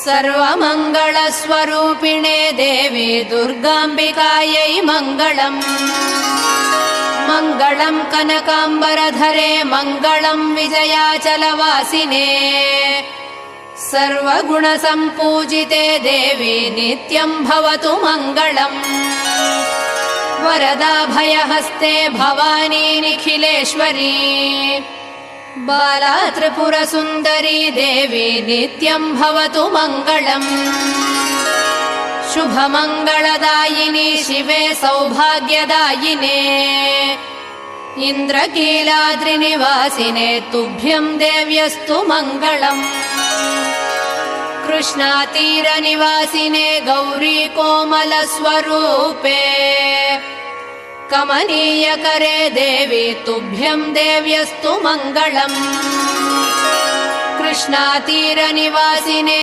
सर्वमङ्गलस्वरूपिणे देवी दुर्गाम्बिकायै मङ्गलम्। मङ्गलम् कनकाम्बरधरे मङ्गलम् विजयाचलवासिने। सर्वगुणसम्पूजिते देवी नित्यम् भवतु मङ्गलम्। वरदाभयहस्ते भवानी निखिलेश्वरी। बाला त्रिपुरसुन्दरी देवी नित्यम् भवतु मङ्गलम्। शुभमङ्गलदायिनी शिवे सौभाग्यदायिने। इन्द्रकीलाद्रिनिवासिने तुभ्यम् देव्यस्तु मङ्गलम्। कृष्णातीरनिवासिने गौरी कोमलस्वरूपे। कमनीयकरे देवी तुभ्यम् देव्यस्तु मङ्गलम्। कृष्णातीरनिवासिने